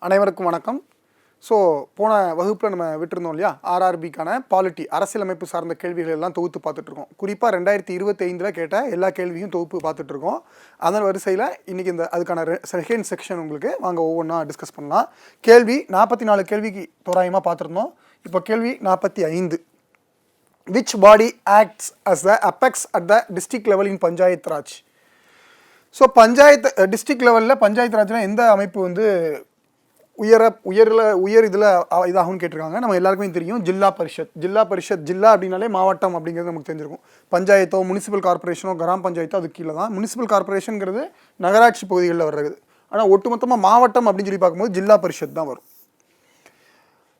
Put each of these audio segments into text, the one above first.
அனைவருக்கும் வணக்கம். ஸோ போன வகுப்பில் நம்ம விட்டுருந்தோம் இல்லையா, ஆர்ஆர்பிக்கான பாலிட்டி அரசியலமைப்பு சார்ந்த கேள்விகள் எல்லாம் தொகுத்து பார்த்துட்ருக்கோம். குறிப்பாக 2025 கேட்ட எல்லா கேள்வியும் தொகுப்பு பார்த்துட்ருக்கோம். அதன் வரிசையில் இன்றைக்கி அதுக்கான செகண்ட் செக்ஷன் உங்களுக்கு வாங்க ஒவ்வொன்றா டிஸ்கஸ் பண்ணலாம். கேள்வி 44 கேள்விக்கு தோராயமாக பார்த்துருந்தோம். இப்போ கேள்வி 45. Which body acts as the apex at the district level in panchayat raj? So district லெவலில் பஞ்சாயத்து ராஜில் எந்த அமைப்பு வந்து உயர் இதில் இதாகும்னு கேட்டிருக்காங்க. நம்ம எல்லாருக்குமே தெரியும் ஜில்லா பரிஷத். ஜில்லா அப்படின்னாலே மாவட்டம் அப்படிங்கிறது நமக்கு தெரிஞ்சிருக்கும். பஞ்சாயத்தோ முனிசிபல் கார்பரேஷனோ கிராம பஞ்சாயத்தோ அது கீழே தான். முனிசிபல் கார்பரேஷனுங்கிறது நகராட்சி பகுதிகளில் வர்றது. ஆனால் ஒட்டுமொத்தமாக மாவட்டம் அப்படின்னு சொல்லி பார்க்கும்போது ஜில்லா பரிஷத் தான் வரும்.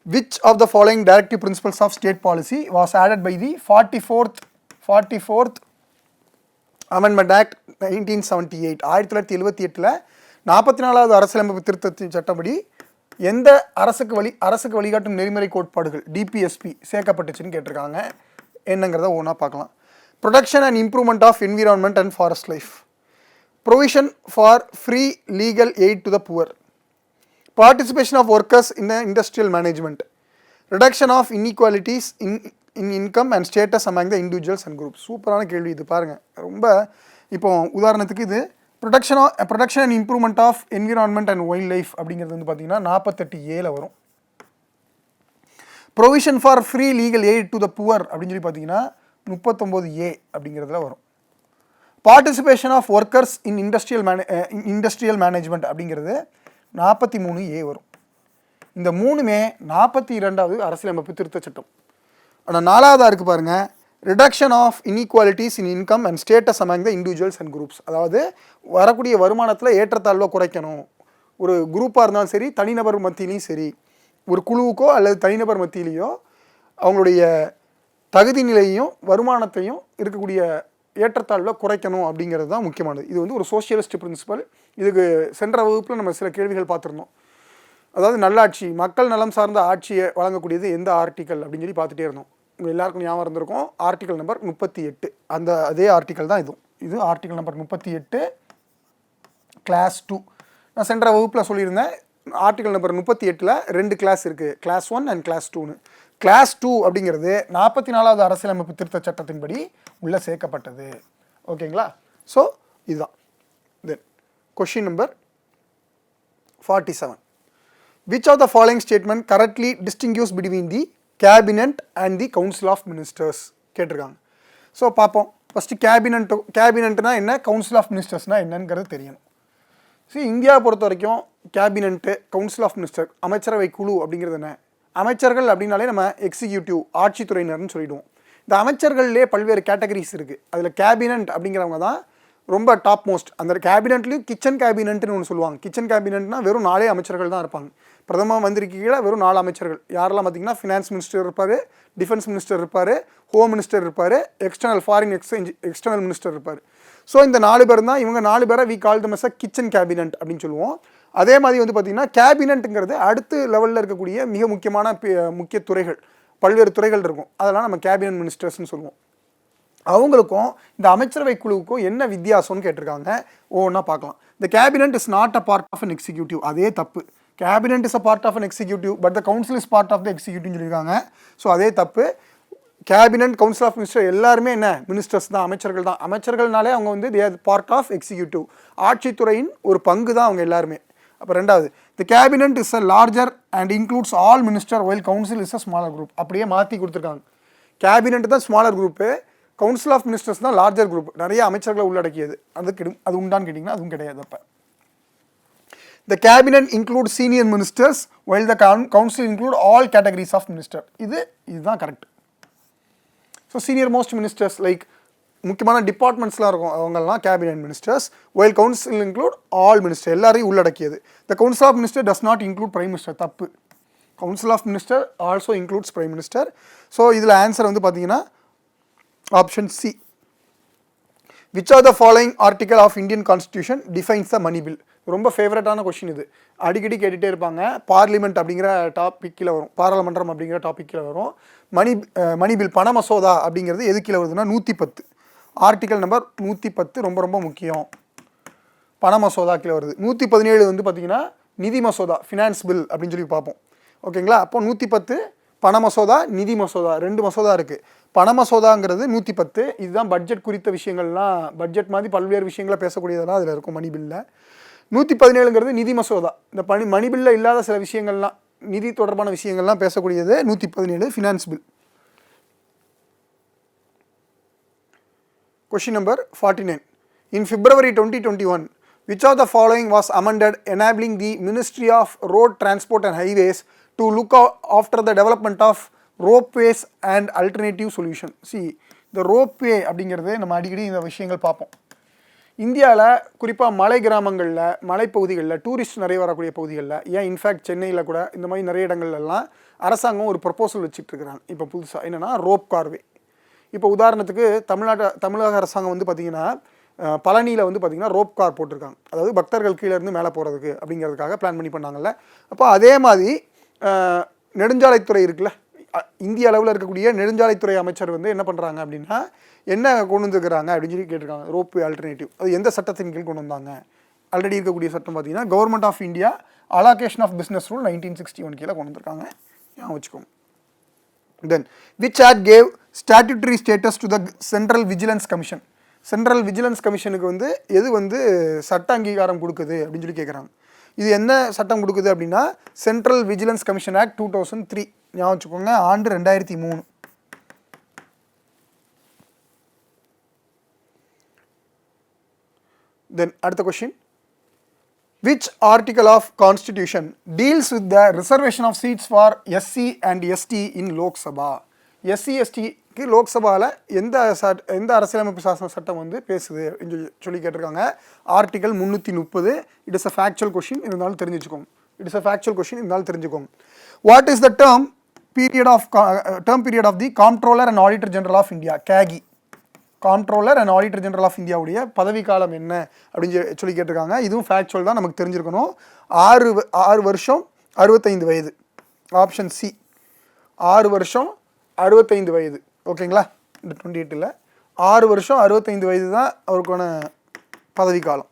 Which of the following directive principles of state policy was added by the 44th Amendment Act 1978? 1978 44வது அரசியலமைப்பு திருத்தத்தின் சட்டப்படி எந்த அரசுக்கு வழிகாட்டும் நெறிமுறை கோட்பாடுகள் டிபிஎஸ்பி சேர்க்கப்பட்டுச்சுன்னு கேட்டிருக்காங்க. என்னங்கிறத ஒன்றா பார்க்கலாம். Protection and improvement of environment and forest life, provision for free legal aid to the poor, participation of workers in the industrial management, reduction of inequalities in income and status among the individuals and groups. சூப்பரான கேள்வி இது பாருங்கள். ரொம்ப இப்போ உதாரணத்துக்கு இது protection and improvement of environment and wildlife அப்படிங்கிறது வந்து பார்த்தீங்கன்னா 48A வரும். Provision for free legal aid to the poor அப்படின்னு சொல்லி பார்த்தீங்கன்னா 39A அப்படிங்கிறதுல வரும். Participation of workers in industrial management அப்படிங்கிறது 43A வரும். இந்த மூணுமே 42வது அரசியலமைப்பு திருத்த சட்டம். ஆனால் 4வதாக இருக்குது பாருங்கள், reduction of inequalities in income and status among the individuals and groups. அதாவது வரக்கூடிய வருமானத்தில் ஏற்றத்தாழ்வை குறைக்கணும். ஒரு குரூப்பாக இருந்தாலும் சரி, தனிநபர் மத்தியிலையும் சரி, ஒரு குழுவுக்கோ அல்லது தனிநபர் மத்தியிலையோ அவங்களுடைய தகுதி நிலையையும் வருமானத்தையும் இருக்கக்கூடிய ஏற்றத்தாழ்வை குறைக்கணும் அப்படிங்கிறது தான் முக்கியமானது. இது வந்து ஒரு சோஷியலிஸ்ட் பிரின்சிபல். இதுக்கு சென்ற வகுப்பில் நம்ம சில கேள்விகள் பார்த்துருந்தோம். அதாவது நல்லாட்சி, மக்கள் நலம் சார்ந்த ஆட்சியை வழங்கக்கூடியது எந்த ஆர்டிக்கல் அப்படின்னு சொல்லி பார்த்துட்டே இருந்தோம். உங்கள் எல்லாருக்கும் ஞாபகம் இருந்திருக்கும், ஆர்டிக்கல் நம்பர் 38. அதே ஆர்டிக்கல் தான் இது ஆர்டிக்கல் நம்பர் 38 கிளாஸ் 2. நான் சென்ற வகுப்பில் சொல்லியிருந்தேன், ஆர்டிக்கல் நம்பர் 38ல் 2 கிளாஸ் இருக்குது, கிளாஸ் 1 அண்ட் கிளாஸ் 2ன்னு. கிளாஸ் 2 அப்படிங்கிறது 44வது அரசியலமைப்பு திருத்த சட்டத்தின்படி உள்ளே சேர்க்கப்பட்டது. ஓகேங்களா? ஸோ இதுதான். தென் question number 47. Which of the following statement correctly distinguishes between the cabinet and the council of ministers கேட்டிருக்காங்க. ஸோ பார்ப்போம். ஃபஸ்ட்டு கேபினெட்னா என்ன, கவுன்சில் ஆஃப் மினிஸ்டர்ஸ்னால் என்னங்கிறது தெரியணும். சரி, இந்தியாவை பொறுத்த வரைக்கும் கேபினெட்டு, கவுன்சில் ஆஃப் மினிஸ்டர், அமைச்சரவை குழு அப்படிங்கிறது என்ன? அமைச்சர்கள் அப்படின்னாலே நம்ம எக்ஸிக்யூட்டிவ், ஆட்சித்துறையினர்னு சொல்லிவிடுவோம். இந்த அமைச்சர்கள்லேயே பல்வேறு கேட்டகரிஸ் இருக்குது. அதில் கேபினெட் அப்படிங்கிறவங்க தான் ரொம்ப டாப் மோஸ்ட். அந்த கேபினெட்லேயும் கிச்சன் கேபினெட்னு ஒன்று சொல்லுவாங்க. கிச்சன் கேபினெட்னா வெறும் 4 அமைச்சர்கள் தான் இருப்பாங்க. பிரதம மந்திரிக்கு கீழே வெறும் 4 அமைச்சர்கள். யாரெல்லாம் பார்த்தீங்கன்னா, ஃபினான்ஸ் மினிஸ்டர் இருப்பார், டிஃபென்ஸ் மினிஸ்டர் இருப்பார், ஹோம் மினிஸ்டர் இருப்பார், ஃபாரின் எக்ஸ்டர்னல் மினிஸ்டர் இருப்பார். ஸோ இந்த 4 பேர் தான். இவங்க 4 பேரை we call them as a kitchen cabinet அப்படின்னு சொல்லுவோம். அதே மாதிரி வந்து பார்த்திங்கன்னா, கேபினெட்டுங்கிறது அடுத்த லெவலில் இருக்கக்கூடிய மிக முக்கிய துறைகள், பல்வேறு துறைகள் இருக்கும். அதெல்லாம் நம்ம கேபினெட் மினிஸ்டர்ஸ்னு சொல்லுவோம். அவங்களுக்கும் இந்த அமைச்சரவை குழுவுக்கும் என்ன வித்தியாசம்னு கேட்டிருக்காங்க. ஒவ்வொன்றா பார்க்கலாம். The cabinet is not a part of an executive. அதே தப்பு. Cabinet is a part of an executive but the council is part of the எக்ஸிக்யூட்டிவ்னு சொல்லியிருக்காங்க. ஸோ அதே தப்பு. கேபினெட், கவுன்சில் ஆஃப் மினிஸ்டர் எல்லாருமே என்ன, மினிஸ்டர்ஸ் தான், அமைச்சர்கள் தான். அமைச்சர்கள்னாலே அவங்க வந்து they are part of executive, ஆட்சித்துறையின் ஒரு பங்கு தான் அவங்க எல்லாருமே. அப்போ ரெண்டாவது, the cabinet is a larger and includes all minister while council is a smaller group. அப்படியே மாற்றி கொடுத்துருக்காங்க. கேபினெட் தான் smaller group, council of ministers தான் லார்ஜர் குரூப், நிறைய அமைச்சர்களை உள்ளடக்கியது. அது உண்டான்னு கேட்டிங்கன்னா அதுவும் கிடையாது. அப்போ the cabinet includes senior ministers while the council include all categories of minister. இதுதான் correct. So senior most ministers like முக்கியமான டிபார்ட்மெண்ட்ஸ்லாம் இருக்கும், அவங்கெல்லாம் cabinet ministers. While council include all minister, எல்லாரையும் உள்ளடக்கியது. The council of minister does not include prime minister. தப்பு. Council of minister also includes prime minister. So இதில் answer வந்து பார்த்தீங்கன்னா option C. Which are the following article of Indian constitution defines the money bill? ரொம்ப ஃபேவரட்டான question இது. அடிக்கடி கேட்டுகிட்டே இருப்பாங்க. பார்லிமெண்ட் அப்படிங்கிற டாப்பிக்கில் வரும், பாராளுமன்றம் அப்படிங்கிற டாப்பிக்கில் வரும். மணி பில், பண மசோதா அப்படிங்கிறது எது கீழே வருதுன்னா 110. ஆர்டிக்கல் நம்பர் 110 ரொம்ப ரொம்ப முக்கியம். பண மசோதா கீழே வருது. 117 வந்து பார்த்திங்கன்னா நிதி மசோதா ஃபினான்ஸ் பில் அப்படின்னு சொல்லி பார்ப்போம். ஓகேங்களா? அப்போ 110 பண மசோதா, நிதி மசோதா, 2 மசோதா இருக்குது. பண மசோதாங்கிறது 110, இதுதான் பட்ஜெட் குறித்த விஷயங்கள்லாம், பட்ஜெட் மாதிரி பல்வேறு விஷயங்களை பேசக்கூடியதெல்லாம் அதில் இருக்கும் மணி பில்லில். 117ங்கிறது நிதி மசோதா, இந்த மணி பில்லில் இல்லாத சில விஷயங்கள்லாம், நிதி தொடர்பான விஷயங்கள்லாம் பேசக்கூடியது 117 finance bill. Question number 49. In February 2021, which of the following was amended enabling the Ministry of Road Transport and Highways to look after the development of ropeways and alternative solution? See, the ropeway அப்படிங்கிறது நம்ம அடிக்கடி இந்த விஷயங்கள் பார்ப்போம். இந்தியாவில் குறிப்பாக மலை கிராமங்களில், மலைப்பகுதிகளில், டூரிஸ்ட் நிறைய வரக்கூடிய பகுதிகளில், ஏன் இன்ஃபேக்ட் சென்னையில் கூட இந்த மாதிரி நிறைய இடங்கள்லாம் அரசாங்கம் ஒரு ப்ரொப்போசல் வச்சுட்டு இருக்கிறாங்க. இப்போ புதுசாக என்னென்னா ரோப் கார்வே. இப்போ உதாரணத்துக்கு தமிழக அரசாங்கம் வந்து பார்த்திங்கன்னா பழனியில் வந்து பார்த்திங்கன்னா ரோப் கார் போட்டிருக்காங்க. அதாவது பக்தர்கள் கீழேருந்து மேலே போகிறதுக்கு அப்படிங்கிறதுக்காக பிளான் பண்ணி பண்ணாங்கல்ல. அப்போ அதே மாதிரி நெடுஞ்சாலைத்துறை இருக்குல்ல, இந்திய அளவில் இருக்கக்கூடிய நெடுஞ்சாலைத்துறை அமைச்சர் வந்து என்ன பண்ணுறாங்க அப்படின்னா, என்ன கொண்டு வந்துருக்கிறாங்க அப்படின்னு சொல்லி கேட்டிருக்காங்க. ரோப்வே ஆல்டர்னேட்டிவ் அது எந்த சட்டத்தின் கீழ் கொண்டு வந்தாங்க? ஆல்ரெடி இருக்கக்கூடிய சட்டம் பார்த்திங்கன்னா government of India allocation of business rule 1961 கீழே கொண்டு வந்திருக்காங்க. ஞாபகம் வச்சுக்கோங்க. Then, which act gave statutory status to the Central Vigilance Commission? Central vigilance கமிஷனுக்கு வந்து எது வந்து சட்ட அங்கீகாரம் கொடுக்குது அப்படின்னு சொல்லி கேட்குறாங்க. இது என்ன சட்டம் கொடுக்குது அப்படின்னா சென்ட்ரல் விஜிலன்ஸ் கமிஷன் ஆக்ட் 2003. ஞாபகம் வச்சுக்கோங்க, ஆண்டு 2003. தென் அடுத்த question. Which article of Constitution deals with the reservation of seats for SC and ST in Lok Sabha? SC STக்கு லோக்சபாவில் எந்த அரசியலமைப்பு சாசன சட்டம் வந்து பேசுது அப்படின்னு சொல்லி கேட்டிருக்காங்க. Article 330. It is a factual question, இருந்தாலும் தெரிஞ்சுக்கோங்க. What is the term period of the comptroller and auditor general of India? கேகி, comptroller and auditor general of இந்தியாவுடைய பதவி காலம் என்ன அப்படின்னு சொல்லி கேட்டிருக்காங்க. இதுவும் ஃபேக்சுவல் தான், நமக்கு தெரிஞ்சிருக்கணும். 6 வருஷம் 65 வயது. ஆப்ஷன் சி, 6 வருஷம் 65 வயது. ஓகேங்களா? இந்த 28ல் 6 வருஷம் 65 வயது தான் அவருக்கான பதவி காலம்.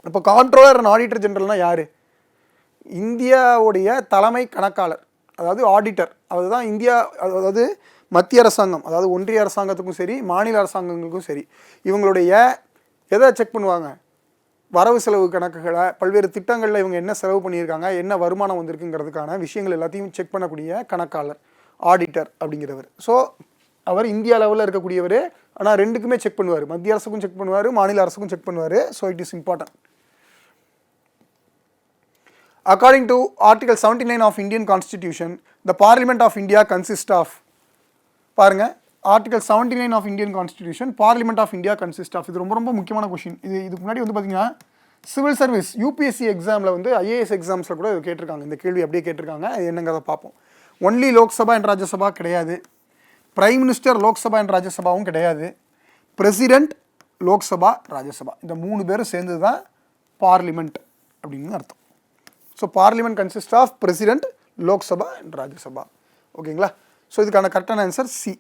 இப்போ காம்ப்ட்ரோலர் அண்ட் ஆடிட்டர் ஜெனரல்னால் யார்? இந்தியாவுடைய தலைமை கணக்காளர், அதாவது ஆடிட்டர். அதுதான் இந்தியா, அதாவது மத்திய அரசாங்கம், அதாவது ஒன்றிய அரசாங்கத்துக்கும் சரி மாநில அரசாங்கங்களுக்கும் சரி, இவங்களுடைய எதை செக் பண்ணுவாங்க? வரவு செலவு கணக்குகளை, பல்வேறு திட்டங்களில் இவங்க என்ன செலவு பண்ணியிருக்காங்க, என்ன வருமானம் வந்திருக்குங்கிறதுக்கான விஷயங்கள் எல்லாத்தையும் செக் பண்ணக்கூடிய கணக்காளர் ஆடிட்டர் அப்படிங்கிறவர். ஸோ அவர் இந்தியா லெவலில் இருக்கக்கூடியவர். ஆனால் ரெண்டுக்குமே செக் பண்ணுவார், மத்திய அரசுக்கும் செக் பண்ணுவார், மாநில அரசுக்கும் செக் பண்ணுவார். So it is important. According to article 79 of Indian constitution, the parliament of India consist of, பாருங்கள், article 79 of Indian constitution parliament of India consist of. இது ரொம்ப ரொம்ப முக்கியமான கொஷின். இதுக்கு முன்னாடி வந்து பார்த்தீங்கன்னா சிவில் சர்வீஸ் யூபிஎஸ்சி எக்ஸாமில் வந்து ஐஏஎஸ் எக்ஸாம்ஸில் கூட கேட்டிருக்காங்க. இந்த கேள்வி அப்படியே கேட்டிருக்காங்க. அது என்னங்கிறத பார்ப்போம். ஒன்லி லோக்சபா அண்ட் ராஜ்யசபா கிடையாது, பிரைம் மினிஸ்டர் லோக்சபா அண்ட் ராஜ்யசபாவும் கிடையாது, பிரசிடென்ட் லோக்சபா ராஜ்யசபா, இந்த 3 பேரும் சேர்ந்து தான் பார்லிமெண்ட் அப்படின்னு அர்த்தம். So parliament consist of president, Lok Sabha and Rajya Sabha. ஓகேங்களா? ஸோ இதுக்கான கரெக்டான answer C.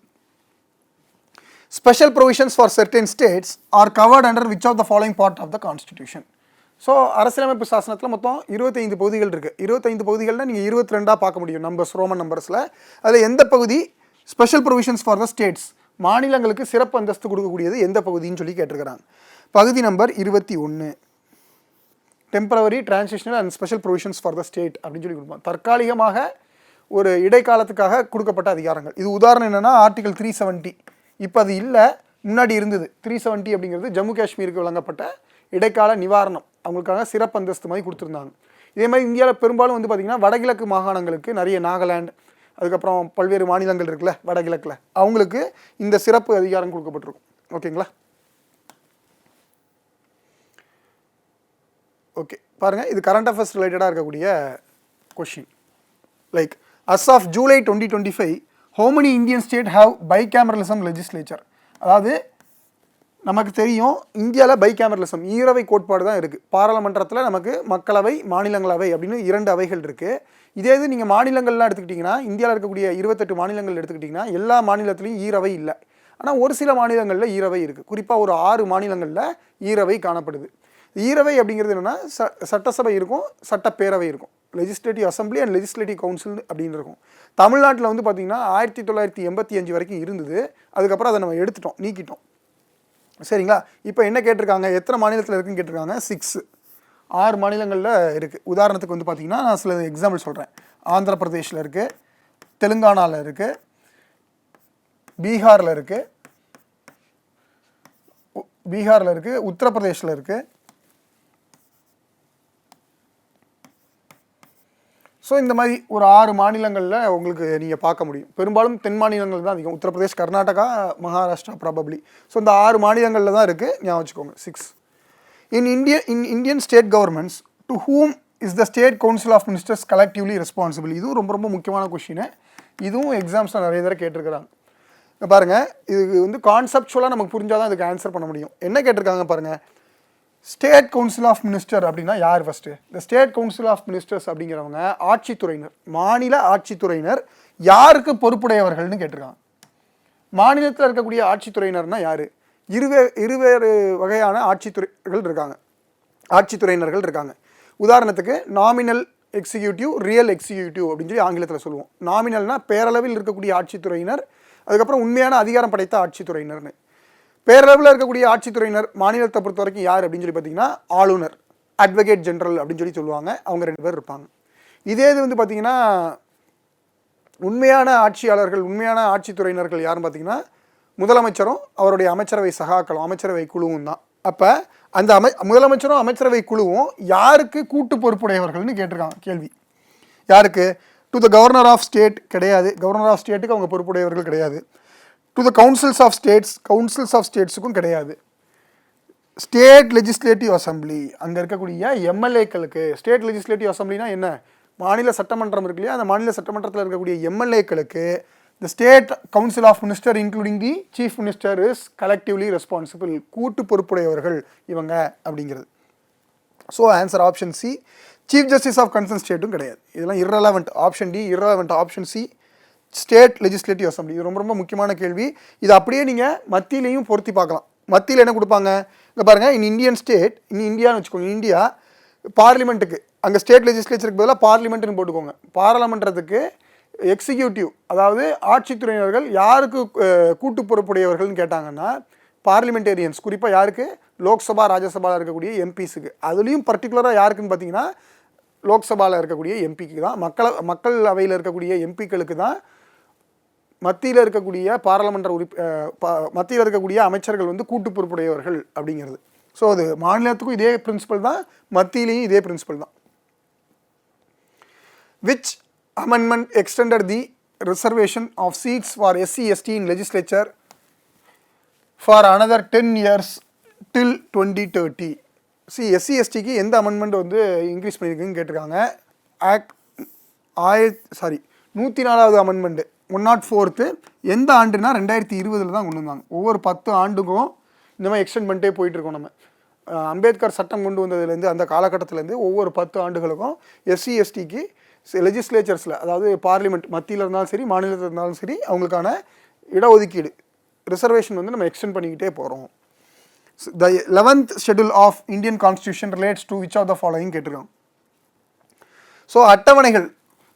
Special provisions for certain states are covered under which of the following part of the constitution? So அரசியலமைப்பு சாசனத்தில் மொத்தம் 25 பகுதிகள் இருக்குது. 25 பகுதிகளில் நீங்கள் 22 பார்க்க முடியும் நம்பர்ஸ், ரோமன் நம்பர்ஸில். அதில் எந்த பகுதி special provisions for the states, மாநிலங்களுக்கு சிறப்பு அந்தஸ்து கொடுக்கக்கூடியது எந்த பகுதின்னு சொல்லி கேட்டிருக்கிறாங்க. பகுதி number 21, temporary, transitional and special provisions for the state அப்படின்னு சொல்லி கொடுப்போம். தற்காலிகமாக ஒரு இடைக்காலத்துக்காக கொடுக்கப்பட்ட அதிகாரங்கள். இது உதாரணம் என்னென்னா ஆர்டிகல் 370. இப்போ அது இல்லை, முன்னாடி இருந்தது. 370 அப்படிங்கிறது ஜம்மு காஷ்மீருக்கு வழங்கப்பட்ட இடைக்கால நிவாரணம், அவங்களுக்காக சிறப்பு அந்தஸ்து மாதிரி கொடுத்துருந்தாங்க. இதே மாதிரி இந்தியாவில் பெரும்பாலும் வந்து பார்த்திங்கன்னா வடகிழக்கு மாகாணங்களுக்கு, நிறைய நாகாலாந்து, அதுக்கப்புறம் பல்வேறு மாநிலங்கள் இருக்குல்ல வடகிழக்கில், அவங்களுக்கு இந்த சிறப்பு அதிகாரம் கொடுக்கப்பட்டிருக்கும். ஓகேங்களா? ஓகே, பாருங்கள், இது கரண்ட் அஃபேர்ஸ் ரிலேட்டடாக இருக்கக்கூடிய question. Like as of July 2025, how many Indian states have bicameralism legislature? அதாவது நமக்கு தெரியும் இந்தியாவில் பைகேமரலிசம், ஈரவை கோட்பாடு தான் இருக்குது. பாராளுமன்றத்தில் நமக்கு மக்களவை, மாநிலங்களவை அப்படின்னு 2 அவைகள் இருக்குது. இதே இது நீங்கள் மாநிலங்கள்லாம் எடுத்துக்கிட்டிங்கன்னா, இந்தியாவில் இருக்கக்கூடிய 28 மாநிலங்கள் எடுத்துக்கிட்டிங்கன்னா எல்லா மாநிலத்திலையும் ஈரவை இல்லை. ஆனால் ஒரு சில மாநிலங்களில் ஈரவை இருக்குது. குறிப்பாக ஒரு 6 மாநிலங்களில் ஈரவை காணப்படுது. ஈரவை அப்படிங்கிறது என்னென்னா சட்டசபை இருக்கும், சட்டப்பேரவை இருக்கும், legislative assembly and legislative council அப்படின்னு இருக்கும். தமிழ்நாட்டில் வந்து பார்த்திங்கன்னா 1985 வரைக்கும் இருந்தது. அதுக்கப்புறம் அதை நம்ம எடுத்துட்டோம், நீக்கிட்டோம். சரிங்களா? இப்போ என்ன கேட்டிருக்காங்க, எத்தனை மாநிலத்தில் இருக்குன்னு கேட்டிருக்காங்க. 6 மாநிலங்களில் இருக்குது. உதாரணத்துக்கு வந்து பார்த்திங்கன்னா நான் சில எக்ஸாம்பிள் சொல்கிறேன். ஆந்திர பிரதேஷில் இருக்குது, தெலுங்கானாவில் இருக்குது, பீகாரில் இருக்குது, உத்தரப்பிரதேஷில் இருக்குது. ஸோ இந்த மாதிரி ஒரு 6 மாநிலங்களில் உங்களுக்கு நீங்கள் பார்க்க முடியும். பெரும்பாலும் தென் மாநிலங்கள் தான் அதிகம். உத்தரப்பிரதேஷ், கர்நாடகா, மகாராஷ்டிரா ப்ராபப்ளி. ஸோ இந்த 6 மாநிலங்களில் தான் இருக்குது, ஞாபகம் வச்சுக்கோங்க. 6. In Indian state governments, to whom is the state council of ministers collectively responsible? இதுவும் ரொம்ப முக்கியமான கொஷின். இதுவும் எக்ஸாம்ஸில் நிறைய தடவை கேட்டிருக்கிறாங்க. பாருங்கள், இது வந்து கான்செப்சுவலாக நமக்கு புரிஞ்சால் தான் இதுக்கு ஆன்சர் பண்ண முடியும். என்ன கேட்டிருக்காங்க பாருங்கள். ஸ்டேட் கவுன்சில் ஆஃப் மினிஸ்டர் அப்படின்னா யார் ஃபஸ்ட்டு? இந்த ஸ்டேட் கவுன்சில் ஆஃப் மினிஸ்டர்ஸ் அப்படிங்கிறவங்க ஆட்சித்துறையினர், மாநில ஆட்சித்துறையினர் யாருக்கு பொறுப்புடையவர்கள்னு கேட்டிருக்காங்க. மாநிலத்தில் இருக்கக்கூடிய ஆட்சித்துறையினர்னா யார்? இருவேறு வகையான ஆட்சித்துறையினர்கள் இருக்காங்க. உதாரணத்துக்கு நாமினல் எக்ஸிக்யூட்டிவ், ரியல் எக்ஸிக்யூட்டிவ் அப்படின்னு சொல்லி ஆங்கிலத்தில் சொல்லுவோம். நாமினல்னா பேரளவில் இருக்கக்கூடிய ஆட்சித்துறையினர், அதுக்கப்புறம் உண்மையான அதிகாரம் படைத்த ஆட்சித்துறையினர்னு. பேரளவில் இருக்கக்கூடிய ஆட்சித்துறையினர் மாநிலத்தை பொறுத்த வரைக்கும் யார் அப்படின்னு சொல்லி பார்த்தீங்கன்னா ஆளுநர், அட்வொகேட் ஜெனரல் அப்படின்னு சொல்லி சொல்லுவாங்க. அவங்க 2 பேர் இருப்பாங்க. இதே இது வந்து பார்த்தீங்கன்னா உண்மையான ஆட்சியாளர்கள், உண்மையான ஆட்சித்துறையினர்கள் யாருன்னு பார்த்தீங்கன்னா முதலமைச்சரும் அவருடைய அமைச்சரவை சகாக்களும், அமைச்சரவை குழுவும் தான். அப்போ அந்த முதலமைச்சரும் அமைச்சரவை குழுவும் யாருக்கு கூட்டு பொறுப்புடையவர்கள்னு கேட்டிருக்காங்க கேள்வி. யாருக்கு? To the governor of state கிடையாது, கவர்னர் ஆஃப் ஸ்டேட்டுக்கு அவங்க பொறுப்புடையவர்கள் கிடையாது. டு த கவுன்சில்ஸ் ஆஃப் ஸ்டேட்ஸுக்கும் கிடையாது. ஸ்டேட் லெஜிஸ்லேட்டிவ் அசம்பிளி, அங்கே இருக்கக்கூடிய எம்எல்ஏக்களுக்கு. ஸ்டேட் லெஜிஸ்லேட்டிவ் அசம்பிளினா என்ன? மாநில சட்டமன்றம் இருக்கு இல்லையா, அந்த மாநில சட்டமன்றத்தில் இருக்கக்கூடிய எம்எல்ஏக்களுக்கு the state council of minister including the chief minister is collectively responsible. கூட்டு பொறுப்புடையவர்கள் இவங்க அப்படிங்கிறது. So answer option C. Chief justice of concern ஸ்டேட்டும் கிடையாது. இதெல்லாம் irrelevant. Option D irrelevant. Option C state legislative assembly. இது ரொம்ப முக்கியமான கேள்வி. இது அப்படியே நீங்கள் மத்தியிலையும் பொருத்தி பார்க்கலாம். மத்தியில் என்ன கொடுப்பாங்க? இங்கே பாருங்கள், இந்தியான்னு வச்சுக்கோங்க. இந்தியா பார்லிமெண்ட்டுக்கு, அங்கே ஸ்டேட் லெஜிஸ்லேச்சருக்கு பதிலாக பார்லிமெண்ட்டுன்னு போட்டுக்கோங்க. பாராளுமன்றத்துக்கு எக்ஸிக்யூட்டிவ், அதாவது ஆட்சித்துறையினர்கள் யாருக்கு கூட்டு பொறுப்புடையவர்கள்னு கேட்டாங்கன்னா பார்லிமெண்டேரியன்ஸ். குறிப்பாக யாருக்கு? லோக்சபா, ராஜ்யசபாவில் இருக்கக்கூடிய எம்பிஸுக்கு. அதுலேயும் பர்டிகுலராக யாருக்குன்னு பார்த்தீங்கன்னா லோக்சபாவில் இருக்கக்கூடிய எம்பிக்கு தான், மக்கள் அவையில் இருக்கக்கூடிய எம்பிக்களுக்கு தான் மத்தியில் இருக்கக்கூடிய பாராளுமன்ற மத்தியில் இருக்கக்கூடிய அமைச்சர்கள் வந்து கூட்டு பொறுப்புடையவர்கள் அப்படிங்கிறது. ஸோ அது மாநிலத்துக்கும் இதே பிரின்சிபல் தான், மத்தியிலையும் இதே பிரின்சிபல் தான். Which amendment extended the reservation of seats for SC/ST in legislature for another 10 years till 2030? SC/STக்கு எந்த அமெண்ட்மெண்ட் வந்து இன்க்ரீஸ் பண்ணியிருக்குன்னு கேட்டிருக்காங்க. 104வது அமெண்ட்மெண்ட் 104th எந்த ஆண்டுனா 2020 தான் கொண்டு வந்தாங்க. ஒவ்வொரு 10 ஆண்டுக்கும் இந்த மாதிரி எக்ஸ்டெண்ட் பண்ணிட்டே போயிட்டுருக்கோம். நம்ம அம்பேத்கர் சட்டம் கொண்டு வந்ததுலேருந்து அந்த காலகட்டத்திலேருந்து ஒவ்வொரு 10 ஆண்டுகளுக்கும் SC/STக்கு லெஜிஸ்லேச்சர்ஸில், அதாவது பார்லிமெண்ட் மத்தியில் இருந்தாலும் சரி, மாநிலத்தில் இருந்தாலும் சரி, அவங்களுக்கான இடஒதுக்கீடு ரிசர்வேஷன் வந்து நம்ம எக்ஸ்டெண்ட் பண்ணிக்கிட்டே போகிறோம். The 11th schedule of Indian constitution relates to which of the following கேட்டிருக்கோம். ஸோ அட்டவணைகள்,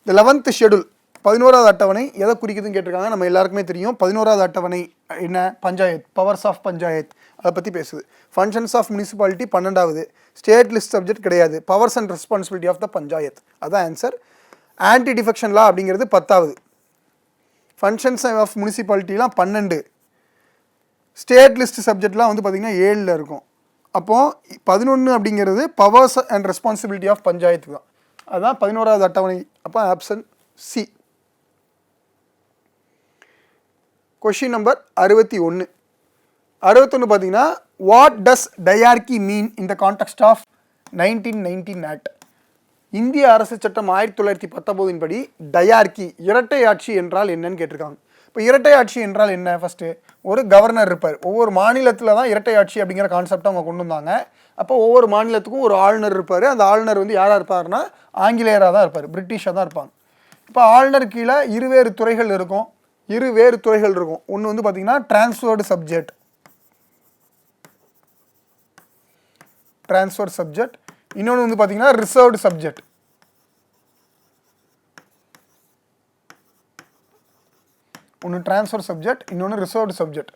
த 11th ஷெட்யூல் 11வது அட்டவணை எதை குறிக்குதுன்னு கேட்டிருக்காங்க. நம்ம எல்லாருக்குமே தெரியும். 11வது அட்டவணை என்ன? பஞ்சாயத், பவர்ஸ் ஆஃப் பஞ்சாயத், அதை பற்றி பேசுது. ஃபங்க்ஷன்ஸ் ஆஃப் முனிசிபாலிட்டி 12வது, ஸ்டேட் லிஸ்ட் சப்ஜெக்ட் கிடையாது, powers and responsibility of the panchayat, அதான் ஆன்சர். ஆன்டி டிஃபெக்ஷன் லா அப்படிங்கிறது 10வது, ஃபங்க்ஷன்ஸ் ஆஃப் முனிசிபாலிட்டிலாம் 12, ஸ்டேட் லிஸ்ட் சப்ஜெக்ட்லாம் வந்து பார்த்திங்கன்னா 7ல் இருக்கும். அப்போது 11 அப்படிங்கிறது powers and responsibility of panchayat தான், அதுதான் 11வது அட்டவணை. அப்போ ஆப்ஷன் சி. கொஷின் நம்பர் 61 பார்த்தீங்கன்னா, what does dyarchy mean in the context of 1919 act? இந்திய அரசு சட்டம் 1919 படி டயார்கி, இரட்டை ஆட்சி என்றால் என்னன்னு கேட்டிருக்காங்க. இப்போ இரட்டை ஆட்சி என்றால் என்ன? ஃபஸ்ட்டு ஒரு கவர்னர் இருப்பார். ஒவ்வொரு மாநிலத்தில் தான் இரட்டை ஆட்சி அப்படிங்கிற கான்செப்டை அவங்க கொண்டு வந்தாங்க. அப்போ ஒவ்வொரு மாநிலத்துக்கும் ஒரு ஆளுநர் இருப்பார். அந்த ஆளுநர் வந்து யாராக இருப்பார்னா ஆங்கிலேயராக தான் இருப்பார், பிரிட்டிஷாக தான் இருப்பாங்க. இப்போ ஆளுநர் கீழே இருவேறு துறைகள் இருக்கும். ஒன்று வந்து பார்த்திங்கன்னா டிரான்ஸ்ஃபர்டு சப்ஜெக்ட், ட்ரான்ஸ்ஃபர் சப்ஜெக்ட், இன்னொன்று வந்து பார்த்தீங்கன்னா ரிசர்வ்டு சப்ஜெக்ட். ஒன்று ட்ரான்ஸ்ஃபர் சப்ஜெக்ட், இன்னொன்று reserved subject.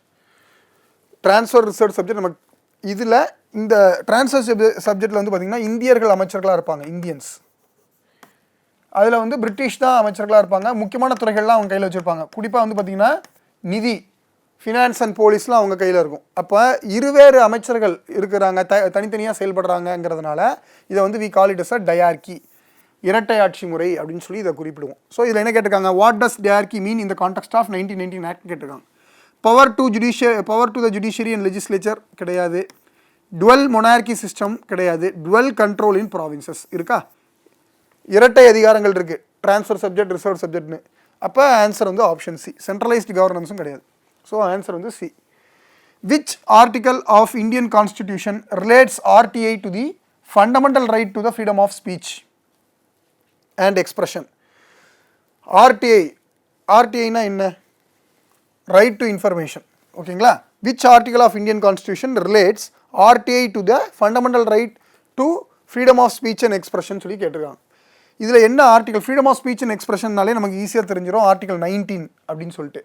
Transfer reserved subject நமக்கு இதில் இந்த ட்ரான்ஸ்ஃபர் சப்ஜெக்டில் வந்து பார்த்திங்கன்னா இந்தியர்கள் அமைச்சர்களாக இருப்பாங்க, இந்தியன்ஸ். அதில் வந்து பிரிட்டிஷ் தான் அமைச்சர்களாக இருப்பாங்க. முக்கியமான துறைகள்லாம் அவங்க கையில் வச்சுருப்பாங்க. குறிப்பாக வந்து பார்த்திங்கன்னா நிதி, ஃபினான்ஸ் அண்ட் போலீஸ்லாம் அவங்க கையில் இருக்கும். அப்போ இருவேறு அமைச்சர்கள் இருக்கிறாங்க, தனித்தனியாக செயல்படுறாங்கங்கிறதுனால இதை வந்து we call it as a diarchy, இரட்டை ஆட்சி முறை அப்படின்னு சொல்லி இதை குறிப்பிடுவோம். ஸோ இதில் என்ன கேட்டிருக்காங்க, what does dyarchy mean in the context of 1919 act கேட்டிருக்காங்க. Power to the judiciary and legislature கிடையாது. டுவெல் மொனார்கி சிஸ்டம் கிடையாது. டுவெல் கண்ட்ரோல் இன் ப்ராவின்சஸ் இருக்கா, இரட்டை அதிகாரங்கள் இருக்குது, ட்ரான்ஸ்ஃபர் சப்ஜெக்ட் ரிசர்வ் சப்ஜெக்ட்னு. அப்போ ஆன்சர் வந்து ஆப்ஷன் சி, சென்ட்ரலைஸ்டு கவர்னன்ஸும் கிடையாது. ஸோ ஆன்சர் வந்து C. Which article of Indian constitution relates RTI to the fundamental right to the freedom of speech and expression? ஆர்டிஐனா என்ன, ரைட் டு இன்ஃபர்மேஷன், ஓகேங்களா. Which article of Indian constitution relates RTI to the fundamental right to freedom of speech and expression சொல்லி கேட்டிருக்காங்க. இதில் என்ன article, freedom of speech and எக்ஸ்பிரஷன்னாலே நமக்கு ஈஸியாக தெரிஞ்சிடும், ஆர்டிகல் 19 அப்படின்னு சொல்லிட்டு.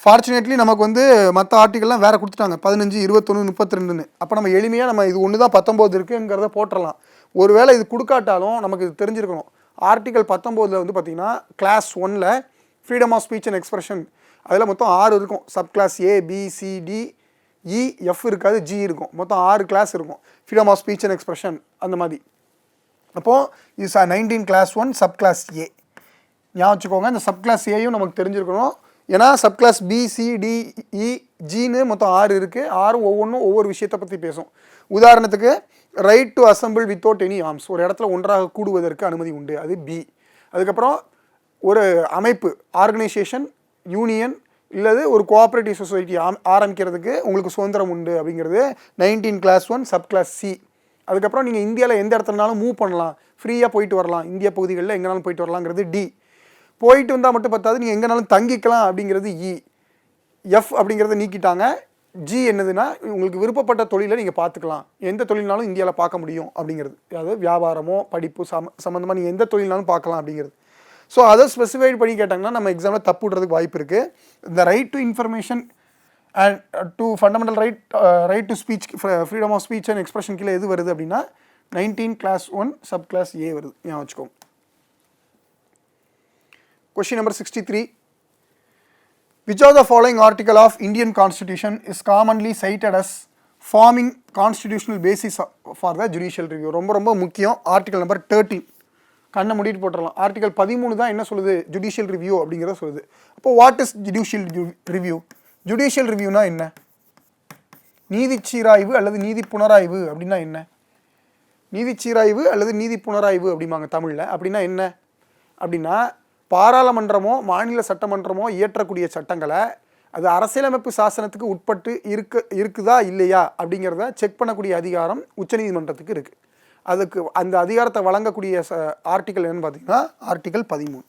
ஃபார்ச்சுனேட்லி நமக்கு வந்து மற்ற ஆர்டிகல்லாம் வேறு கொடுத்துட்டாங்க, 15, 21, 32ன்னு. அப்போ நம்ம எளிமையாக நம்ம இது ஒன்று தான் 19 இருக்குங்கிறத போட்டுடலாம். ஒருவேளை இது கொடுக்காட்டாலும் நமக்கு இது தெரிஞ்சிருக்கணும். ஆர்டிகல் 19 வந்து பார்த்திங்கன்னா கிளாஸ் 1ல் freedom of speech and expression, அதில் மொத்தம் 6 இருக்கும். Sub clause A, B, C, D, E, F இருக்காது, ஜி இருக்கும். மொத்தம் 6 கிளாஸ் இருக்கும் freedom of speech and expression அந்த மாதிரி. அப்போது இது 19 கிளாஸ் 1 சப் கிளாஸ் ஏ ஞாபகம் வச்சுக்கோங்க. இந்த சப் கிளாஸ் ஏயும் நமக்கு தெரிஞ்சிருக்கணும். ஏன்னா sub class B, C, D, E, ஜின்னு மொத்தம் 6 இருக்குது. 6 ஒவ்வொன்றும் ஒவ்வொரு விஷயத்தை பற்றி பேசும். உதாரணத்துக்கு right to assemble without any arms, ஒரு இடத்துல ஒன்றாக கூடுவதற்கு அனுமதி உண்டு, அது பி. அதுக்கப்புறம் ஒரு அமைப்பு, ஆர்கனைசேஷன், யூனியன் இல்லது ஒரு கோஆப்ரேட்டிவ் சொசைட்டி ஆரம்பிக்கிறதுக்கு உங்களுக்கு சுதந்திரம் உண்டு அப்படிங்கிறது 19 கிளாஸ் 1 சப் கிளாஸ் சி. அதுக்கப்புறம் நீங்கள் இந்தியாவில் எந்த இடத்துலனாலும் மூவ் பண்ணலாம், ஃப்ரீயாக போயிட்டு வரலாம், இந்திய பகுதிகளில் எங்கேனாலும் போயிட்டு வரலாங்கிறது டி. போயிட்டு வந்தால் மட்டும் பத்தாது, நீங்கள் எங்கேனாலும் தங்கிக்கலாம் அப்படிங்கிறது இ. எஃப் அப்படிங்கிறத நீக்கிட்டாங்க. ஜி என்னதுன்னா உங்களுக்கு விருப்பப்பட்ட தொழிலை நீங்கள் பார்த்துக்கலாம், எந்த தொழில்னாலும் இந்தியாவில் பார்க்க முடியும் அப்படிங்கிறது. அதாவது வியாபாரமோ படிப்பு சம்மந்தமாக நீங்கள் எந்த தொழில்னாலும் பார்க்கலாம் அப்படிங்கிறது. ஸோ அதை ஸ்பெசிஃபைட் பண்ணி கேட்டாங்கன்னா நம்ம எக்ஸாமில் தப்பு விடுறதுக்கு வாய்ப்பு இருக்குது. இந்த right to information and to fundamental right to speech, freedom of speech and expression கீழே எது வருது அப்படின்னா 19 கிளாஸ் 1 சப் கிளாஸ் ஏ வருது, ஞாபகம் வச்சுக்கோங்க. Question number 63. Which of the following article of Indian Constitution is commonly cited as forming constitutional basis for the judicial review? ரொம்ப ரொம்ப முக்கியம். ஆர்டிகல் நம்பர் 13 கண்ணை மூடிட்டு போட்டுடலாம். ஆர்டிகல் 13 தான் என்ன சொல்லுது, ஜுடிஷியல் ரிவ்யூ அப்படிங்கிறத சொல்லுது. அப்போ what is judicial review? Judicial ரிவ்யூனா என்ன? நீதி சீராய்வு அல்லது நீதி புனராய்வு அப்படின்னா என்ன? நீதி சீராய்வு அல்லது நீதி புனராய்வு அப்படிம்பாங்க தமிழில். அப்படின்னா என்ன அப்படின்னா, பாராளுமன்றமோ மாநில சட்டமன்றமோ இயற்றக்கூடிய சட்டங்களை அது அரசியலமைப்பு சாசனத்துக்கு உட்பட்டு இருக்குதா இல்லையா அப்படிங்கிறத செக் பண்ணக்கூடிய அதிகாரம் உச்சநீதிமன்றத்துக்கு இருக்குது. அதுக்கு அந்த அதிகாரத்தை வழங்கக்கூடிய ஆர்டிக்கல் என்னன்னு பார்த்தீங்கன்னா ஆர்டிக்கல் 13.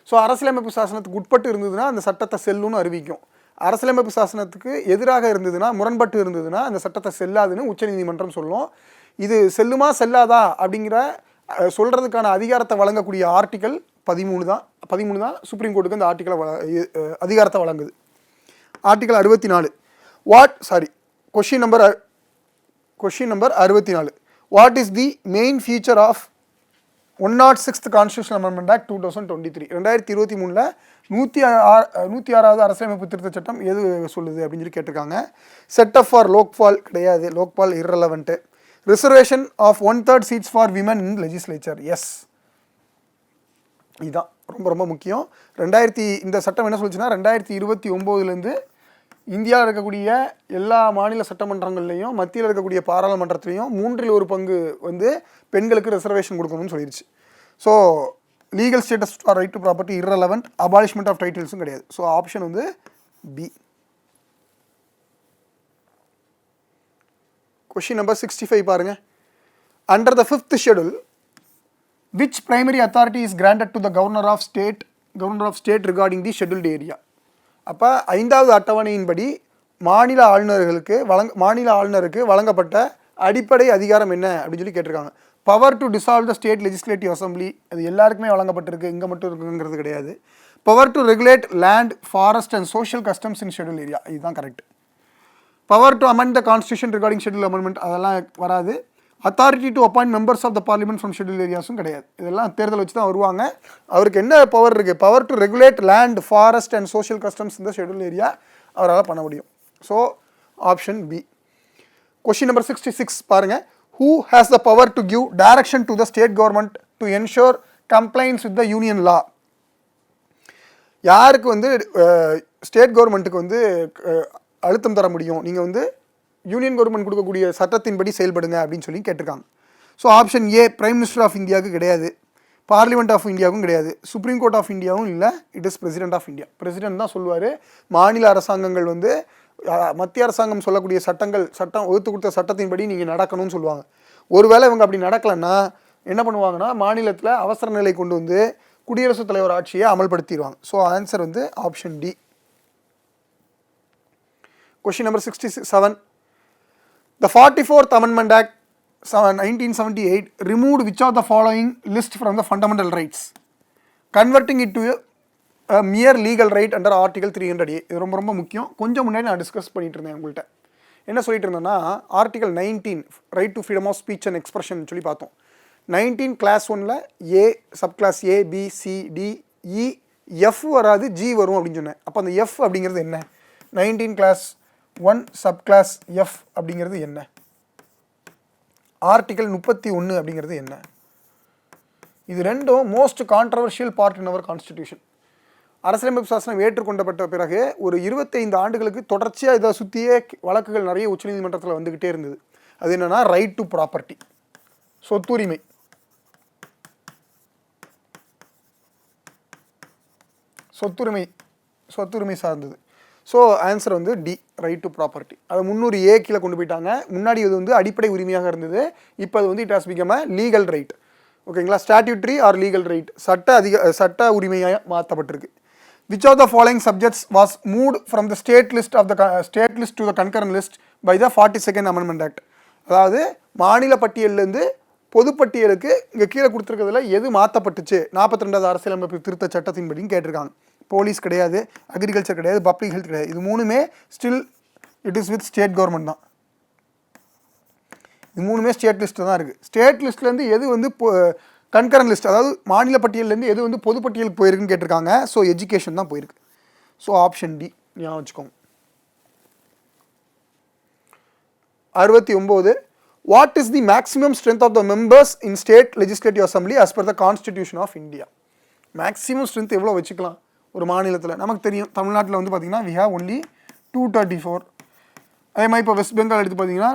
ஸோ அரசியலமைப்பு சாசனத்துக்கு உட்பட்டு இருந்ததுன்னா அந்த சட்டத்தை செல்லுன்னு அறிவிக்கும். அரசியலமைப்பு சாசனத்துக்கு எதிராக இருந்ததுன்னா, முரண்பட்டு இருந்ததுன்னா அந்த சட்டத்தை செல்லாதுன்னு உச்சநீதிமன்றம் சொல்லும். இது செல்லுமா செல்லாதா அப்படிங்கிற சொல்கிறதுக்கான அதிகாரத்தை வழங்கக்கூடிய ஆர்டிக்கல் 13 தான் சுப்ரீம் கோர்ட்டுக்கு அந்த ஆர்டிக்கலை அதிகாரத்தை வழங்குது. Article 64. Question number 64. What is the main feature of 106th constitution amendment act 2023? 2023 106வது அரசியலமைப்பு திருத்த சட்டம் எது சொல்லுது அப்படின்னு சொல்லி கேட்டிருக்காங்க. செட்டப் ஃபார் லோக்பால் கிடையாது, Lokpal irrelevant. Reservation of 1/3 seats for women in legislature, yes. இதுதான் ரொம்ப ரொம்ப முக்கியம். இந்த சட்டம் என்ன சொல்லுச்சுன்னா 2029 இந்தியாவில் இருக்கக்கூடிய எல்லா மாநில சட்டமன்றங்கள்லையும் மத்தியில் இருக்கக்கூடிய பாராளுமன்றத்திலையும் 1/3 பங்கு பெண்களுக்கு ரிசர்வேஷன் கொடுக்கணும்னு சொல்லிடுச்சு. So legal status for right to property irrelevant, abolishment of டைட்டில்ஸும் கிடையாது. So option B. Question number 65 பாருங்க. Under the 5th schedule, which primary authority is granted to the governor of state regarding the scheduled area? அப்போ 5வது அட்டவணையின்படி மாநில ஆளுநருக்கு வழங்கப்பட்ட அடிப்படை அதிகாரம் என்ன அப்படின்னு சொல்லி கேட்டிருக்காங்க. Power to dissolve the state legislative assembly, அது எல்லாருக்குமே வழங்கப்பட்டிருக்கு, இங்கே மட்டும் இருக்குங்கிறது கிடையாது. Power to regulate land, forest and social customs in schedule area, இதுதான் correct. Power to amend the constitution regarding schedule amendment, அதெல்லாம் வராது. Authority to appoint members of the parliament from schedule ஏரியாஸும் கிடையாது. இதெல்லாம் தேர்தல் வச்சு தான் வருவாங்க. அவருக்கு என்ன பவர் இருக்குது? Power to regulate land, forest and social customs இந்த ஷெட்யூல் ஏரியா அவரால் பண்ண முடியும். So option B. Question number 66 பாருங்கள். Who has the power to give direction to the state government to ensure compliance with the union law? யாருக்கு வந்து state கவர்மெண்ட்டுக்கு வந்து அழுத்தம் தர முடியும்? நீங்கள் வந்து யூனியன் கவர்மெண்ட் கொடுக்கக்கூடிய சட்டத்தின்படி செயல்படுங்க அப்படின்னு சொல்லி கேட்டிருக்காங்க. So option A, prime minister of இந்தியாவுக்கு கிடையாது, பார்லிமெண்ட் ஆஃப் இந்தியாவுக்கும் கிடையாது, சுப்ரீம் கோர்ட் ஆஃப் இந்தியாவும் இல்லை. It is president of India. President தான் சொல்லுவார். மாநில அரசாங்கங்கள் வந்து மத்திய அரசாங்கம் சொல்லக்கூடிய சட்டம் ஒதுத்து கொடுத்த சட்டத்தின்படி நீங்கள் நடக்கணும்னு சொல்லுவாங்க. ஒருவேளை இவங்க அப்படி நடக்கலைன்னா என்ன பண்ணுவாங்கன்னா மாநிலத்தில் அவசர நிலை கொண்டு வந்து குடியரசுத் தலைவர் ஆட்சியை அமல்படுத்திடுவாங்க. ஸோ ஆன்சர் வந்து option D. Question number 67. The 44th Amendment Act 1978 removed which of the following list from the fundamental rights, converting it to a mere legal right under Article 300A. இது ரொம்ப ரொம்ப முக்கியம். கொஞ்சம் முன்னாடி நான் டிஸ்கஸ் பண்ணிட்டு இருந்தேன் உங்கள்கிட்ட. என்ன சொல்லிட்டு இருந்தேன்னா article 19 right to freedom of speech and expression சொல்லி பார்த்தோம். 19 கிளாஸ் 1ல் A, sub clause A, B, C, D, E, F வராது, ஜி வரும் அப்படின்னு சொன்னேன். அப்போ அந்த எஃப் அப்படிங்கிறது என்ன? 19 கிளாஸ் 1 சப் கிளாஸ் எஃப் அப்படிங்கிறது என்ன? ஆர்டிகல் 31 அப்படிங்கிறது என்ன? இது ரெண்டும் most controversial part in our constitution. அரசியலமைப்பு சாசனம் ஏற்றுக்கொண்டப்பட்ட பிறகு ஒரு 25 ஆண்டுகளுக்கு தொடர்ச்சியாக இதை சுற்றியே வழக்குகள் நிறைய உச்சநீதிமன்றத்தில் வந்துக்கிட்டே இருந்தது. அது என்னென்னா ரைட் டு ப்ராப்பர்ட்டி, சொத்துரிமை. சொத்துரிமை சார்ந்தது. ஸோ ஆன்சர் வந்து டி, ரைட் டு ப்ராப்பர்ட்டி. அதை 300A கீழே கொண்டு போயிட்டாங்க. முன்னாடி இது வந்து அடிப்படை உரிமையாக இருந்தது. இப்போ அது வந்து it has become a legal right. ஓகேங்களா? ஸ்டாட்யூட்டரி ஆர் லீகல் ரைட், சட்ட உரிமையாக மாற்றப்பட்டிருக்கு. Which of the following subjects was moved from the state list to the concurrent list by the 42nd Amendment Act? அதாவது மாநில பட்டியலிருந்து பொதுப்பட்டியலுக்கு இங்கே கீழே கொடுத்துருக்கிறதுல எது மாற்றப்பட்டுச்சு 42வது அரசியலமைப்பு திருத்த சட்டத்தின்படின்னு கேட்டிருக்காங்க. போலீஸ் கிடையாது, அக்ரிகல்ச்சர் கிடையாது, பப்ளிக் ஹெல்த் கிடையாது. இது மூணுமே still it is with state government தான். இது மூணுமே ஸ்டேட் லிஸ்ட்டில் தான் இருக்குது. ஸ்டேட் லிஸ்ட்லேருந்து எது வந்து கன்கரண்ட் லிஸ்ட், அதாவது மாநில பட்டியலேருந்து எது வந்து பொதுப்பட்டியலுக்கு போயிருக்குன்னு கேட்டிருக்காங்க. ஸோ எஜுகேஷன் தான் போயிருக்கு. ஸோ ஆப்ஷன் டி ஞாபகம் வச்சுக்கோங்க. 69. What is the maximum strength of the members in state legislative assembly as per the constitution of India? Maximum strength எவ்வளோ வச்சுக்கலாம் ஒரு மாநிலத்தில்? நமக்கு தெரியும் தமிழ்நாட்டில் வந்து பார்த்திங்கன்னா வி ஹேவ் ஒன்லி 234. அதே மாதிரி இப்போ வெஸ்ட் பெங்கால் எடுத்து பார்த்தீங்கன்னா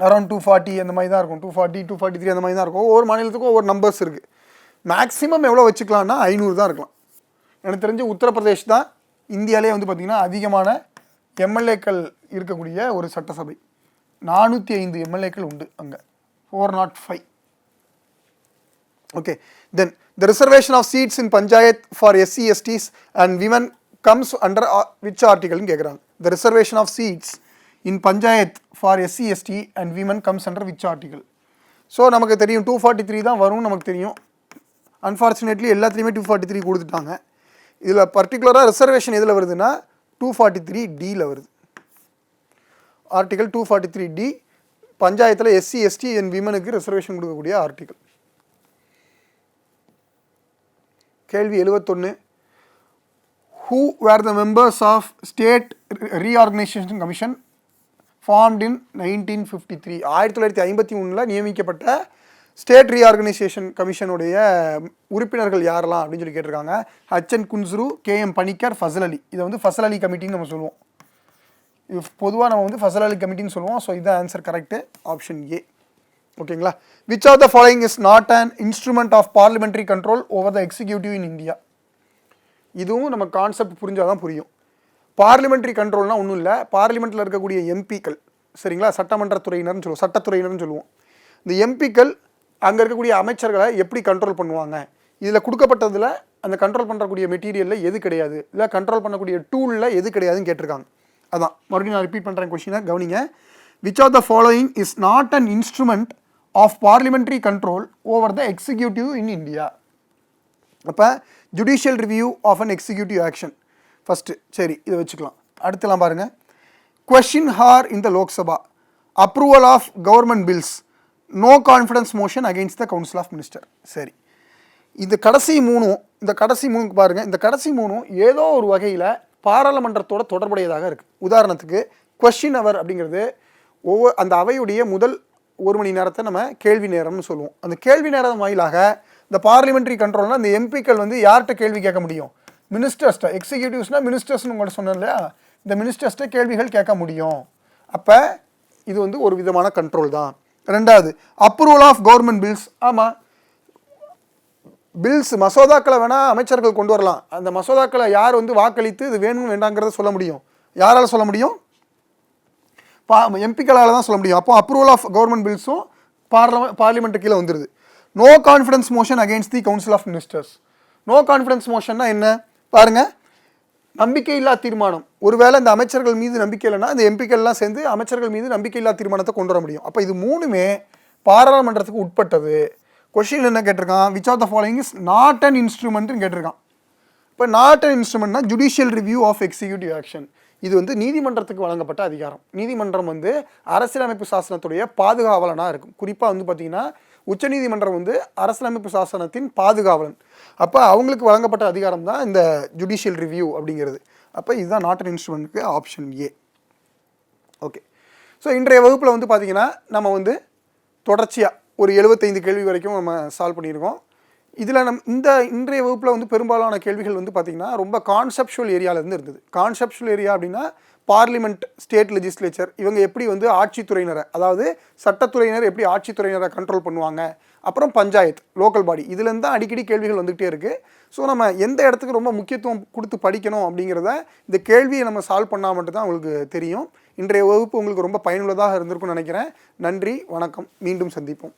அரௌண்ட் 240 அந்த மாதிரி தான் இருக்கும். 240, 243 அந்த மாதிரி தான் இருக்கும். ஒவ்வொரு மாநிலத்துக்கும் ஒவ்வொரு நம்பர்ஸ் இருக்குது. மேக்ஸிமம் எவ்வளோ வச்சுக்கலாம்னா 500 தான் இருக்கலாம். எனக்கு தெரிஞ்சு உத்தரப்பிரதேஷ் தான் இந்தியாவிலே வந்து பார்த்திங்கன்னா அதிகமான எம்எல்ஏக்கள் இருக்கக்கூடிய ஒரு சட்டசபை. 405 எம்எல்ஏக்கள் உண்டு அங்கே, 405. Okay, then the reservation of seats in Panchayat for SC, STs and women comes under which article ன்னு கேட்குறாங்க. The reservation of seats in Panchayat for SC, ST and women comes under which article? So நமக்கு தெரியும் 243 தான் வரும் நமக்கு தெரியும். Unfortunately எல்லாத்துலேயுமே 243 கொடுத்துட்டாங்க. இதில் பர்டிகுலராக ரிசர்வேஷன் எதில் வருதுன்னா 243Dயில் வருது. ஆர்டிகல் 243D பஞ்சாயத்தில் SC, ST and விமனுக்கு ரிசர்வேஷன் கொடுக்கக்கூடிய ஆர்டிகல். கேள்வி 71. Who were the members of State Reorganization Commission formed in 1953? 1953 நியமிக்கப்பட்ட ஸ்டேட் ரீஆர்கனைசேஷன் கமிஷனுடைய உறுப்பினர்கள் யாரெல்லாம் அப்படின்னு சொல்லி கேட்டிருக்காங்க. HN குன்ஸ்ரு, KM பணிக்கர், ஃபசல் அலி. இதை வந்து ஃபசல் அலி கமிட்டின்னு நம்ம சொல்லுவோம். இது பொதுவாக நம்ம வந்து ஃபசல் அலி கமிட்டின்னு சொல்லுவோம். ஸோ இதுதான் ஆன்சர் கரெக்டு, ஆப்ஷன் ஏ. ஓகேங்களா? Which of the following is not an instrument of parliamentary control over the executive in India? இதுவும் நம்ம கான்செப்ட் புரிஞ்சால் தான் புரியும். பார்லிமெண்ட்ரி கண்ட்ரோல்னால் ஒன்றும் இல்லை, பார்லிமெண்ட்டில் இருக்கக்கூடிய எம்பிக்கள், சரிங்களா, சட்டமன்றத்துறையினர்னு சொல்லுவோம், சட்டத்துறையினர்னு சொல்லுவோம். இந்த எம்பிக்கள் அங்கே இருக்கக்கூடிய அமைச்சர்களை எப்படி கண்ட்ரோல் பண்ணுவாங்க, இதில் கொடுக்கப்பட்டதில் அந்த கண்ட்ரோல் பண்ணக்கூடிய மெட்டீரியலில் எது கிடையாது, இல்லை கண்ட்ரோல் பண்ணக்கூடிய டூலில் எது கிடையாதுன்னு கேட்டிருக்காங்க. அதான் மறுபடியும் நான் ரிப்பீட் பண்ணுறேன் கொஸ்டினை கவனிங்க. Which of the following is not an instrument of parliamentary control over the executive in India? அப்போ judicial review of an executive action first, சரி இதை வச்சுக்கலாம். அடுத்தலாம் பாருங்கள். Question hour in the Lok Sabha, approval of government bills, no confidence motion against the council of minister. சரி, இந்த கடைசி மூணுக்கு பாருங்கள். இந்த கடைசி மூணும் ஏதோ ஒரு வகையில் பாராளுமன்றத்தோட தொடர்புடையதாக இருக்குது. உதாரணத்துக்கு கொஸ்டின் அவர் அப்படிங்கிறது அந்த அவையுடைய முதல் 1 மணி நேரத்தை நம்ம கேள்வி நேரம்னு சொல்லுவோம். அந்த கேள்வி நேரம் வாயிலாக இந்த பார்லிமெண்ட்ரி கண்ட்ரோல்னால் இந்த எம்பிக்கள் வந்து யார்கிட்ட கேள்வி கேட்க முடியும்? மினிஸ்டர்ஸ்ட்டை. எக்ஸிக்யூட்டிவ்ஸ்னால் மினிஸ்டர்ஸ்னு உங்கள்கிட்ட சொன்னேன் இல்லையா, இந்த மினிஸ்டர்ஸ்ட்டை கேள்விகள் கேட்க முடியும். அப்போ இது வந்து ஒரு விதமான கண்ட்ரோல் தான். ரெண்டாவது, அப்ரூவல் ஆஃப் கவர்மெண்ட் பில்ஸ். ஆமாம், பில்ஸ் மசோதாக்களை வேணால் அமைச்சர்கள் கொண்டு வரலாம். அந்த மசோதாக்களை யார் வந்து வாக்களித்து இது வேணும் வேண்டாங்கிறத சொல்ல முடியும்? யாரால் சொல்ல முடியும்? எம்பிக்களால் தான் சொல்ல முடியும். அப்போ அப்ரூவல் ஆஃப் கவர்மெண்ட் பில்ஸும் பார்லிமெண்ட் கீழே வந்துடுது. No confidence motion against the council of ministers. நோ கான்ஃபிடன்ஸ் மோஷன்னா என்ன பாருங்கள். நம்பிக்கையில்லா தீர்மானம், ஒருவேளை இந்த அமைச்சர்கள் மீது நம்பிக்கை இல்லைன்னா இந்த எம்பிக்கள்லாம் சேர்ந்து அமைச்சர்கள் மீது நம்பிக்கையில்லா தீர்மானத்தை கொண்டு வர முடியும். அப்போ இது மூணுமே பாராளுமன்றத்துக்கு உட்பட்டது. கொஸ்டின் என்ன கேட்டிருக்கான்? Which of the following is not an இன்ஸ்ட்ருமெண்ட்னு கேட்டிருக்கான். இப்போ நாட் அன் இன்ஸ்ட்ருமெண்ட்னா judicial review of executive action. இது வந்து நீதிமன்றத்துக்கு வழங்கப்பட்ட அதிகாரம். நீதிமன்றம் வந்து அரசியலமைப்பு சாசனத்துடைய பாதுகாவலனாக இருக்கும். குறிப்பாக வந்து பார்த்திங்கன்னா உச்சநீதிமன்றம் வந்து அரசியலமைப்பு சாசனத்தின் பாதுகாவலன். அப்போ அவங்களுக்கு வழங்கப்பட்ட அதிகாரம் தான் இந்த ஜுடிஷியல் ரிவ்யூ அப்படிங்கிறது. அப்போ இதுதான் நாட் அன் இன்ஸ்ட்ருமெண்ட்டுக்கு ஆப்ஷன் ஏ. ஓகே, ஸோ இன்றைய வகுப்பில் வந்து பார்த்திங்கன்னா நம்ம வந்து தொடர்ச்சியாக ஒரு 75 கேள்வி வரைக்கும் நம்ம சால்வ் பண்ணியிருக்கோம். இதில் இன்றைய வகுப்பில் வந்து பெரும்பாலான கேள்விகள் வந்து பார்த்திங்கன்னா ரொம்ப கான்செப்ஷுவல் ஏரியாவிலேருந்து இருந்தது. கான்செப்ஷுவல் ஏரியா அப்படின்னா பார்லிமெண்ட், ஸ்டேட் லெஜிஸ்லேச்சர் இவங்க எப்படி வந்து ஆட்சித்துறையினரை, அதாவது சட்டத்துறையினர் எப்படி ஆட்சித்துறையினரை கண்ட்ரோல் பண்ணுவாங்க, அப்புறம் பஞ்சாயத்து, லோக்கல் பாடி, இதுலேருந்து தான் அடிக்கடி கேள்விகள் வந்துகிட்டே இருக்குது. ஸோ நம்ம எந்த இடத்துக்கு ரொம்ப முக்கியத்துவம் கொடுத்து படிக்கணும் அப்படிங்கிறத இந்த கேள்வியை நம்ம சால்வ் பண்ணால் மட்டும்தான் உங்களுக்கு தெரியும். இன்றைய வகுப்பு உங்களுக்கு ரொம்ப பயனுள்ளதாக இருந்திருக்கும்னு நினைக்கிறேன். நன்றி, வணக்கம், மீண்டும் சந்திப்போம்.